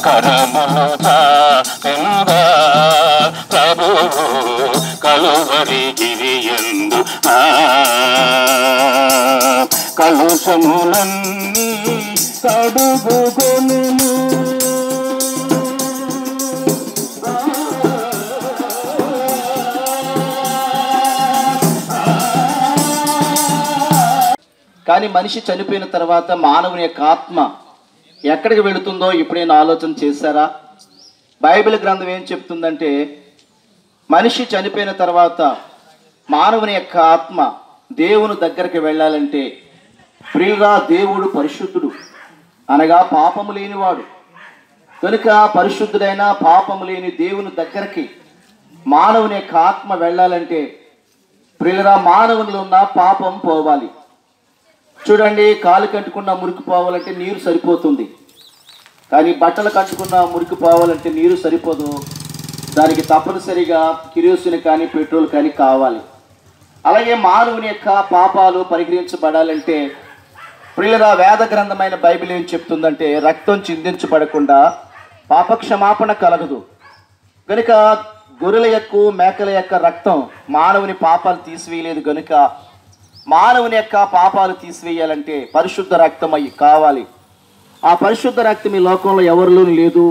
కరములు తాపెనుగా ప్రభువు కలువరి గిరియందు కలుషములన్నీ కడుగుకొనుము. కానీ మనిషి చనిపోయిన తర్వాత మానవుని యొక్క ఆత్మ ఎక్కడికి వెళుతుందో ఇప్పుడైనా ఆలోచన చేశారా? బైబిల్ గ్రంథం ఏం చెప్తుందంటే, మనిషి చనిపోయిన తర్వాత మానవుని యొక్క ఆత్మ దేవుని దగ్గరికి వెళ్ళాలంటే, ప్రియుగా దేవుడు పరిశుద్ధుడు, అనగా పాపము లేనివాడు కనుక పరిశుద్ధుడైన పాపము లేని దేవుని దగ్గరికి మానవుని యొక్క ఆత్మ వెళ్ళాలంటే, ప్రియుగా మానవునిలో ఉన్న పాపం పోవాలి. చూడండి, కాలు కట్టుకున్న మురికి పోవాలంటే నీరు సరిపోతుంది, కానీ బట్టలు కట్టుకున్న మురికి పోవాలంటే నీరు సరిపోదు. దానికి తప్పనిసరిగా కిరోసిన్ కానీ పెట్రోల్ కానీ కావాలి. అలాగే మానవుని యొక్క పాపాలు పరిహరించబడాలంటే, ప్రియుల వేద గ్రంథమైన బైబిల్ ఏం చెప్తుందంటే, రక్తం చిందించబడకుండా పాపక్షమాపణ కలగదు. కనుక గొర్రెల యొక్క మేకల యొక్క రక్తం మానవుని పాపాలు తీసివేయలేదు. కనుక మానవుని యొక్క పాపాలు తీసివేయాలంటే పరిశుద్ధ రక్తం అయ్యి కావాలి. ఆ పరిశుద్ధ రక్తం ఈ లోకంలో ఎవరిలోనూ లేదు.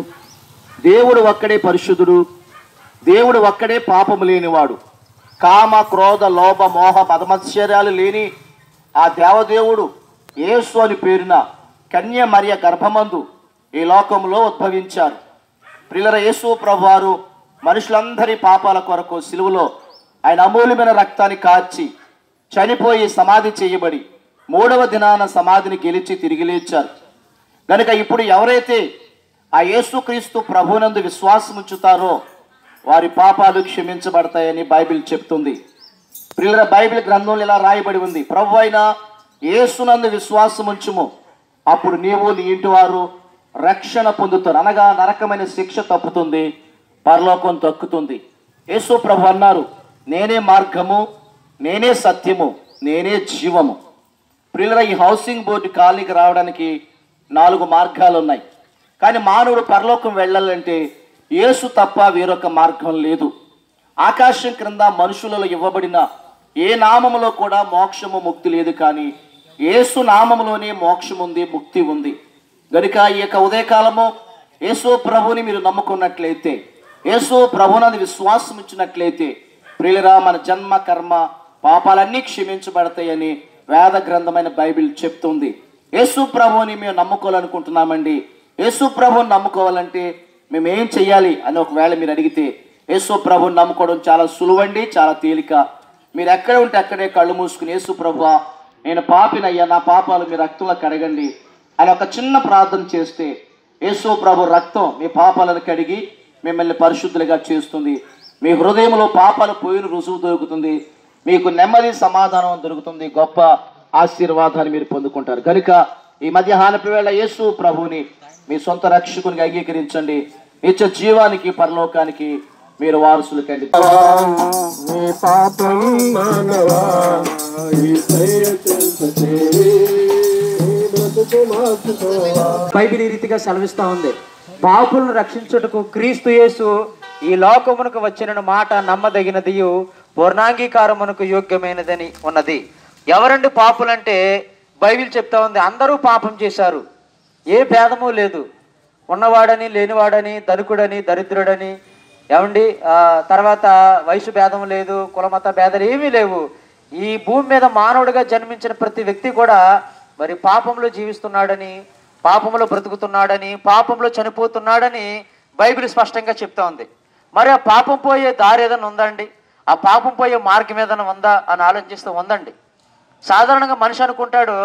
దేవుడు ఒక్కడే పరిశుద్ధుడు, దేవుడు ఒక్కడే పాపము లేనివాడు. కామ క్రోధ లోభ మోహ మదమత్సర్యాలు లేని ఆ దేవదేవుడు యేసు అని పేరున కన్య మరియ గర్భమందు ఈ లోకంలో ఉద్భవించారు. ప్రియుల యేసు ప్రభువారు మనుషులందరి పాపాల కొరకు సిలువలో ఆయన అమూల్యమైన రక్తాన్ని కార్చి చనిపోయి సమాధి చేయబడి 3వ దినాన సమాధిని గెలిచి తిరిగి లేచారు. కనుక ఇప్పుడు ఎవరైతే ఆ యేసుక్రీస్తు ప్రభునందు విశ్వాసం ఉంచుతారో వారి పాపాలు క్షమించబడతాయని బైబిల్ చెప్తుంది. ప్రియుల బైబిల్ గ్రంథంలో ఇలా రాయబడి ఉంది, ప్రభు అయిన యేసునందు విశ్వాసం ఉంచుము, అప్పుడు నీవు నీ ఇంటి వారు రక్షణ పొందుతారు. అనగా నరకమైన శిక్ష తప్పుతుంది, పరలోకం దక్కుతుంది. యేసు ప్రభు అన్నారు, నేనే మార్గము, నేనే సత్యము, నేనే జీవము. ప్రియుల ఈ హౌసింగ్ బోర్డు ఖాళీకి రావడానికి 4 మార్గాలు ఉన్నాయి. కానీ మానవుడు పరలోకం వెళ్ళాలంటే యేసు తప్ప వేరొక మార్గం లేదు. ఆకాశం క్రింద మనుషులలో ఇవ్వబడిన ఏ నామములో కూడా మోక్షము ముక్తి లేదు, కానీ యేసు నామములోనే మోక్షం ఉంది, ముక్తి ఉంది. గనుక ఈ యొక్క ఉదయకాలము యేసు ప్రభుని మీరు నమ్ముకున్నట్లయితే, యేసు ప్రభునందు విశ్వాసం ఇచ్చినట్లయితే, ప్రియులరా మన జన్మ కర్మ పాపాలన్నీ క్షమించబడతాయని వేద గ్రంథమైన బైబిల్ చెప్తుంది. యేసు ప్రభుని మేము నమ్ముకోవాలనుకుంటున్నామండి, యేసు ప్రభుని నమ్ముకోవాలంటే మేము ఏం చెయ్యాలి అని ఒకవేళ మీరు అడిగితే, యేసు ప్రభుని నమ్ముకోవడం చాలా సులువండి, చాలా తేలిక. మీరు ఎక్కడ ఉంటే అక్కడే కళ్ళు మూసుకుని, యేసు ప్రభువా నేను పాపినయ్యా, నా పాపాలు మీ రక్తంలో కడగండి అని ఒక చిన్న ప్రార్థన చేస్తే, యేసు ప్రభు రక్తం మీ పాపాలను కడిగి మిమ్మల్ని పరిశుద్ధులుగా చేస్తుంది. మీ హృదయంలో పాపాలు పోయిన రుజువు దొరుకుతుంది, మీకు నెమ్మది సమాధానం దొరుకుతుంది, గొప్ప ఆశీర్వాదాన్ని మీరు పొందుకుంటారు. కనుక ఈ మధ్యాహ్నపు వేళ యేసు ప్రభుని మీ సొంత రక్షకునిగా అంగీకరించండి. నిత్య జీవానికి పరలోకానికి మీరు వారసులు కండి. బైబిల్ ఈ రీతిగా సెలవిస్తా ఉంది, పాపులను రక్షించుటకు క్రీస్తు యేసు ఈ లోకమునకు వచ్చిన మాట నమ్మదగినదియు పూర్ణాంగీకారమునకు యోగ్యమైనదని ఉన్నది. ఎవరండి పాపులంటే బైబిల్ చెప్తా ఉంది, అందరూ పాపం చేశారు, ఏ భేదము లేదు. ఉన్నవాడని లేనివాడని, ధనికుడని దరిద్రుడని, ఏమండి తర్వాత వయసు భేదం లేదు, కులమత భేదాలు ఏమీ లేవు. ఈ భూమి మీద మానవుడిగా జన్మించిన ప్రతి వ్యక్తి కూడా మరి పాపంలో జీవిస్తున్నాడని, పాపంలో బ్రతుకుతున్నాడని, పాపంలో చనిపోతున్నాడని బైబిల్ స్పష్టంగా చెప్తా ఉంది. మరి ఆ పాపం పోయే దారి ఏదైనా ఉందండి? ఆ పాపం పోయే మార్గం ఏదైనా ఉందా అని ఆలోచిస్తూ ఉందండి. సాధారణంగా మనిషి అనుకుంటాడు,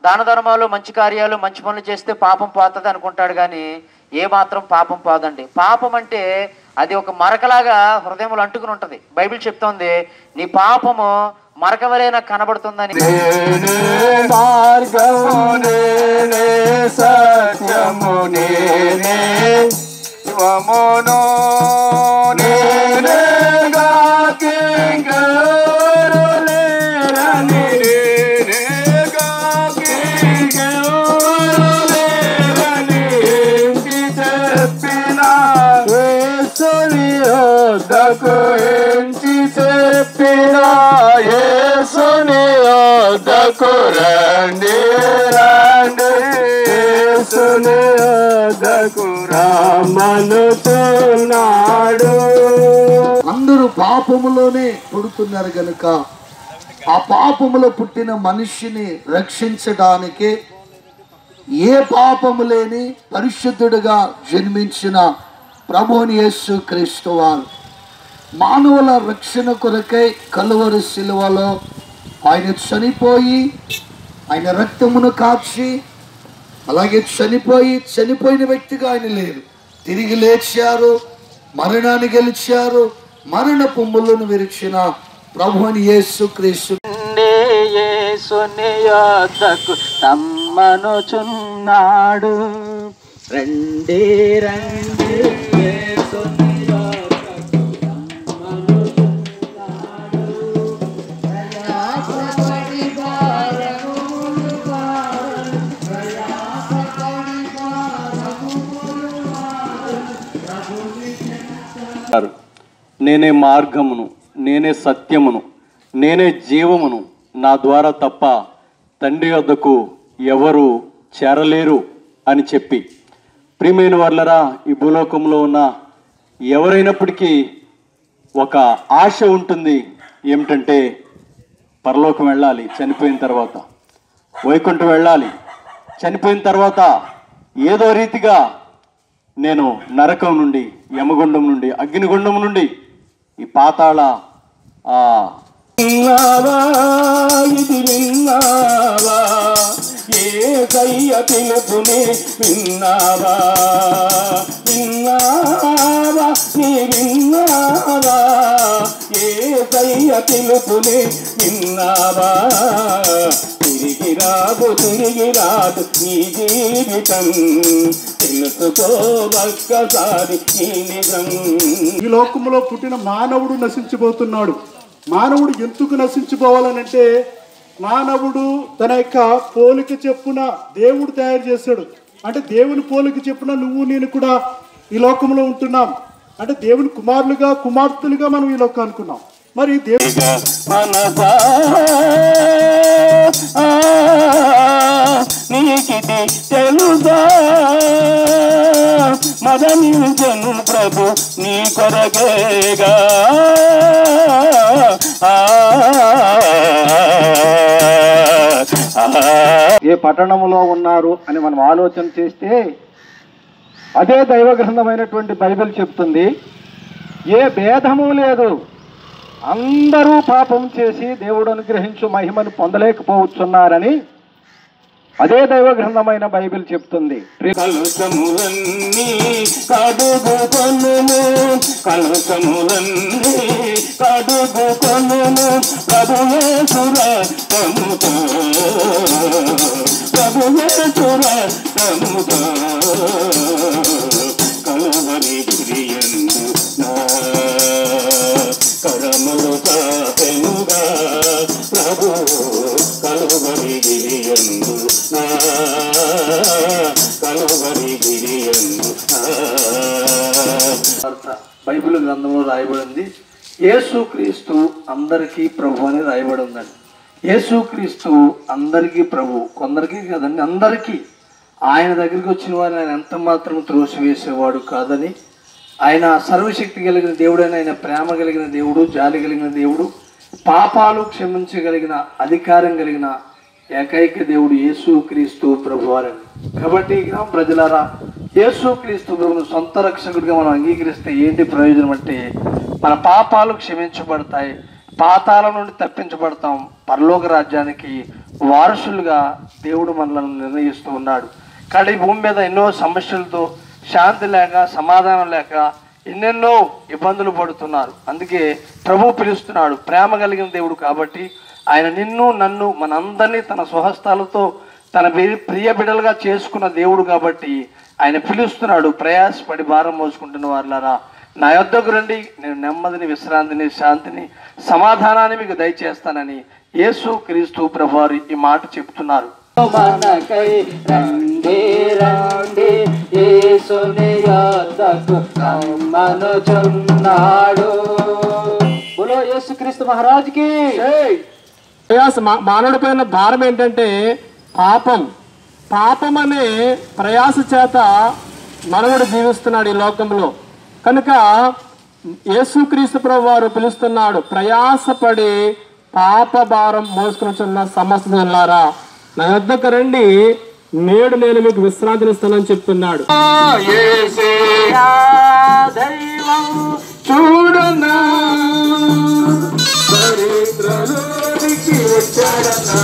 దాన ధర్మాలు మంచి కార్యాలు మంచి పనులు చేస్తే పాపం పోతుంది అనుకుంటాడు, కానీ ఏమాత్రం పాపం పోదండి. పాపం అంటే అది ఒక మరకలాగా హృదయంలో అంటుకుని ఉంటుంది. బైబిల్ చెప్తోంది, నీ పాపము మరక వలె నాకు కనబడుతుందని. చెప్పిన యేసుని యొద్దకు ఎంచి చెప్పిన యేసుని యొద్దకు రండి రండి యేసుని యొద్దకు రమ్మనుచున్నాడు. అందరూ పాపములోనే పుడుతున్నారు గనుక ఆ పాపములో పుట్టిన మనిషిని రక్షించడానికి ఏ పాపము లేని పరిశుద్ధుడిగా జన్మించిన ప్రభువుని యేసు క్రీస్తు వారు మానవుల రక్షణ కొరకై కలువరి శిలువలో ఆయన చనిపోయి ఆయన రక్తమును కాచి అలాగే చనిపోయిన వ్యక్తిగా ఆయన లేరు, తిరిగి లేచారు, మరణాన్ని గెలిచారు, మరణపు ముళ్ళను విరిచిన ప్రభువుని యేసు క్రీస్తు యేసుని యొద్దకు రమ్మనుచున్నాడు. రండి రండి యేసుని యొద్దకు రమ్మనుచున్నాడు. ప్రయాసపడి భారములు భారం, ప్రయాసపడి భారములు భారం, ప్రభుని చెంత. నేనే మార్గమును, నేనే సత్యమును, నేనే జీవమును, నా ద్వారా తప్ప తండ్రి వద్దకు ఎవరు చేరలేరు అని చెప్పి, ప్రియమైన వాళ్ళరా, ఈ భూలోకంలో ఉన్న ఎవరైనప్పటికీ ఒక ఆశ ఉంటుంది. ఏమిటంటే పరలోకం వెళ్ళాలి, చనిపోయిన తర్వాత వైకుంఠం వెళ్ళాలి, చనిపోయిన తర్వాత ఏదో రీతిగా నేను నరకం నుండి, యమగుండం నుండి, అగ్నిగుండం నుండి, ఈ పాతాళ విన్నావా ఇది విన్నావా యేసయ్య పిలుపుని విన్నావా విన్నావా నీ విన్నావా యేసయ్య పిలుపుని విన్నావా తిరిగి రాదు నీ జీవితం తెలుసుకో ఒక్కసారి నీ నిజం. ఈ లోకంలో పుట్టిన మానవుడు నశించిపోతున్నాడు. మానవుడు ఎందుకు నశించిపోవాలనంటే మానవుడు తన యొక్క పోలిక చెప్పున దేవుడు తయారు చేశాడు. అంటే దేవుని పోలిక చెప్పున నువ్వు నేను కూడా ఈ లోకంలో ఉంటున్నాం. అంటే దేవుని కుమారులుగా కుమార్తెలుగా మనం ఈ లోకం అనుకున్నాం. మరి దేవుడు నీకిది తెలుసా మదనించను ప్రభు నీ కొరకేగా ఏ పట్టణంలో ఉన్నారు అని మనం ఆలోచన చేస్తే అదే దైవ గ్రంథమైనటువంటి బైబిల్ చెప్తుంది. ఏ భేదము లేదు, అందరూ పాపం చేసి దేవుడు అనుగ్రహించు మహిమను పొందలేకపోతున్నారని అదే దైవ గ్రంథమైన బైబిల్ చెప్తుంది. కలుషములన్నీ కడుగుకొనుము కలుషములన్నీ కడుగుకొనుము ప్రభుయేసుర తముతో కలవరి గురియందు నా కరములు తాపెనుగా ప్రభు కలవరి గిరియందు కలవరి గిరియందు. బైబిల్ గ్రంథంలో రాయబడింది యేసుక్రీస్తు అందరికీ ప్రభు అని రాయబడి ఉందండి. యేసుక్రీస్తు అందరికీ ప్రభు, కొందరికి కదండి, అందరికీ. ఆయన దగ్గరికి వచ్చిన వారిని ఆయన ఎంత మాత్రం త్రోసివేసేవాడు కాదని, ఆయన సర్వశక్తి కలిగిన దేవుడైన, ఆయన ప్రేమ కలిగిన దేవుడు, జాలి కలిగిన దేవుడు, పాపాలు క్షమించగలిగిన అధికారం కలిగిన ఏకైక దేవుడు యేసుక్రీస్తు ప్రభువారని. కాబట్టి గ్రామ ప్రజలారా, యేసుక్రీస్తు ప్రభువును సొంత రక్షకుడిగా మనం అంగీకరిస్తే ఏంటి ప్రయోజనం అంటే, మన పాపాలు క్షమించబడతాయి, పాతాల నుండి తప్పించబడతాం, పరలోక రాజ్యానికి వారసులుగా దేవుడు మనల్ని నిర్ణయిస్తూ ఉన్నాడు. కానీ ఈ భూమి మీద ఎన్నో సమస్యలతో శాంతి లేక, సమాధానం లేక ఎన్నెన్నో ఇబ్బందులు పడుతున్నారు. అందుకే ప్రభు పిలుస్తున్నాడు. ప్రేమ కలిగిన దేవుడు కాబట్టి ఆయన నిన్ను నన్ను మనందరినీ తన స్వహస్తాలతో తన ప్రియ బిడ్డలుగా చేసుకున్న దేవుడు కాబట్టి ఆయన పిలుస్తున్నాడు. ప్రయాసపడి భారం మోసుకుంటున్న వారులారా, నా యొద్దకు రండి, నేను నెమ్మదిని, విశ్రాంతిని, శాంతిని, సమాధానాన్ని మీకు దయచేస్తానని యేసుక్రీస్తు ప్రభువారు ఈ మాట చెప్తున్నారు. మనకై రండి రండి యేసుని యొద్దకు రమ్మనుచున్నాడు. బోలో యేసుక్రీస్తు మహారాజుకి. మానవుడి పైన భారం ఏంటంటే పాపం అనే ప్రయాస చేత మనవుడు జీవిస్తున్నాడు ఈ లోకంలో. కనుక యేసుక్రీస్తు ప్రభు వారు పిలుస్తున్నాడు, ప్రయాసపడి పాప భారం మోసుకున్న సమస్త జనులారా నా వద్దకు రండి, నేడు నేను మీకు విశ్రాంతినిస్తానని చెప్తున్నాడు. దైవం చూడనా చరిత్రలోనికి వచ్చాడన్నా.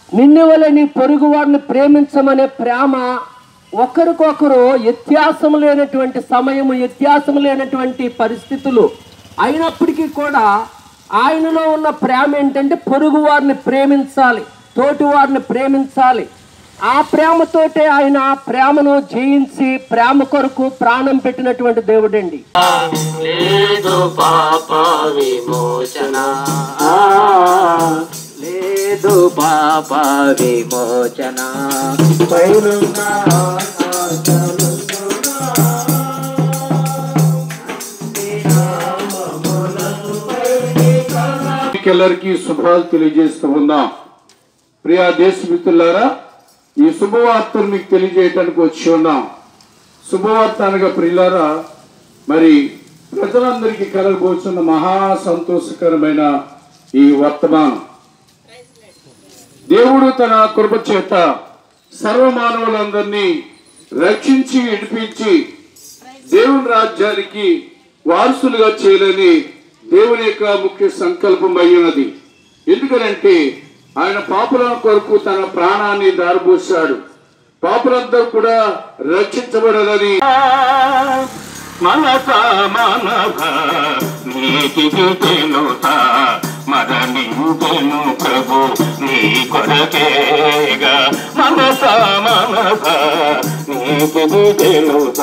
నిన్ను వలె నీ పొరుగు వారిని ప్రేమించమనే ప్రేమ ఒకరికొకరు వ్యత్యాసం లేనటువంటి సమయము, వ్యత్యాసం లేనటువంటి పరిస్థితులు అయినప్పటికీ కూడా ఆయనలో ఉన్న ప్రేమ ఏంటంటే పొరుగు వారిని ప్రేమించాలి, తోటి వారిని ప్రేమించాలి. ఆ ప్రేమతోటే ఆయన ఆ ప్రేమను జయించి ప్రేమ కొరకు ప్రాణం పెట్టినటువంటి దేవుడండి. లేదు పాప విమోచన, లేదు పాప విమోచన, మీకెల్లరికీ శుభాలు తెలియజేస్తూ ఉన్నాం. ప్రియా దేశ మిత్రులారా, ఈ శుభవార్తను మీకు తెలియజేయటానికి వచ్చి ఉన్నాం. శుభవార్త అనగా ప్రియులారా, మరి ప్రజలందరికీ కలగబోతున్న మహా సంతోషకరమైన ఈ వర్తమానం, దేవుడు తన కృప చేత సర్వమానవులందరినీ రక్షించి విడిపించి దేవుని రాజ్యానికి వారసులుగా చేయాలని దేవుని యొక్క ముఖ్య సంకల్పం అయ్యున్నది. ఎందుకనంటే ఆయన పాపుల కొరకు తన ప్రాణాన్ని దారబోసాడు. పాపులందరూ కూడా రక్షించబడాలని. మనస మనభ నీకినుత మరణించెను ప్రభు నీ కొరకేగా. మనస మనభ నీకినుత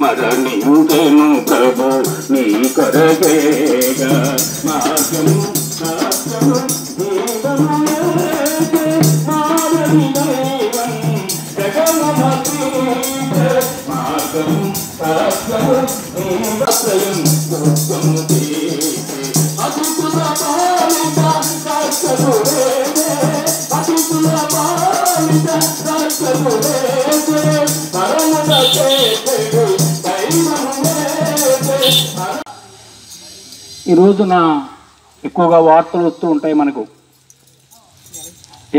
మరణించెను ప్రభు నీ కొరకేగా. మార్గము శాస్త్రము ఈ రోజున ఎక్కువగా వార్తలు వస్తూ ఉంటాయి. మనకు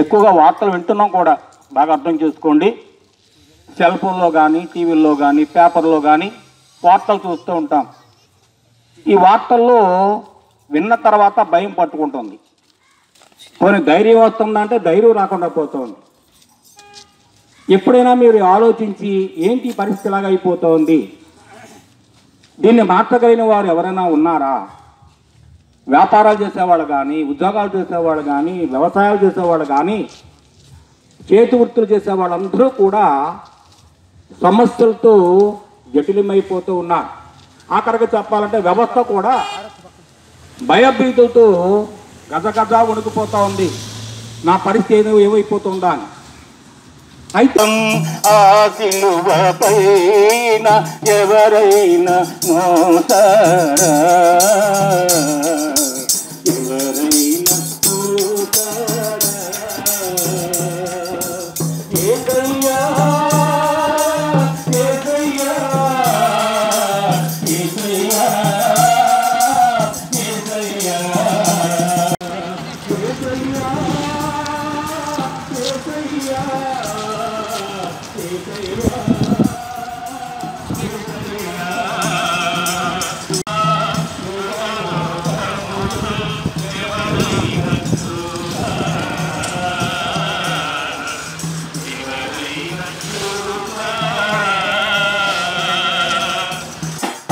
ఎక్కువగా వార్తలు వింటున్నాం కూడా, బాగా అర్థం చేసుకోండి. సెల్ ఫోన్లో కానీ, టీవీల్లో కానీ, పేపర్లో కానీ వార్తలు చూస్తూ ఉంటాం. ఈ వార్తల్లో విన్న తర్వాత భయం పట్టుకుంటుంది. కొన్ని ధైర్యం వస్తుందంటే ధైర్యం రాకుండా పోతుంది. ఎప్పుడైనా మీరు ఆలోచించి ఏంటి పరిస్థితి ఇలాగ అయిపోతుంది, దీన్ని మార్చగలిగిన వారు ఎవరైనా ఉన్నారా? వ్యాపారాలు చేసేవాళ్ళు కానీ, ఉద్యోగాలు చేసేవాళ్ళు కానీ, వ్యవసాయాలు చేసేవాళ్ళు కానీ, చేతి వృత్తులు చేసేవాళ్ళందరూ కూడా సమస్యలతో జటిలమైపోతూ ఉన్నారు. ఆఖరికి చెప్పాలంటే వ్యవస్థ కూడా భయభీతులతో గజగజ వణుకుపోతూ ఉంది. నా పరిస్థితి ఏమైపోతుందా అని. అయితే ఆ సిలువ పైన ఎవరైనా మోసారా, ఎవరైనా మోసారా, ఏసయ్యా ఏసయ్యా ఏసయ్యా ఏసయ్యా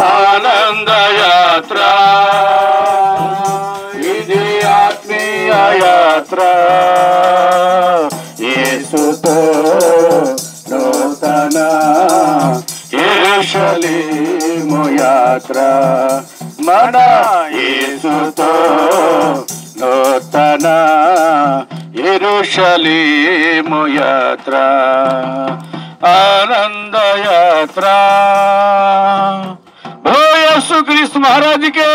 ఆనందయాత్ర, ఇది ఆత్మీయ యాత్ర, యేసుతో నూతన యెరూషలేము యాత్ర, మన యేసుతో ఎరుషలేము యాత్ర ఆనంద యాత్ర. ఓ యేసు క్రీస్తు మహారాజుకే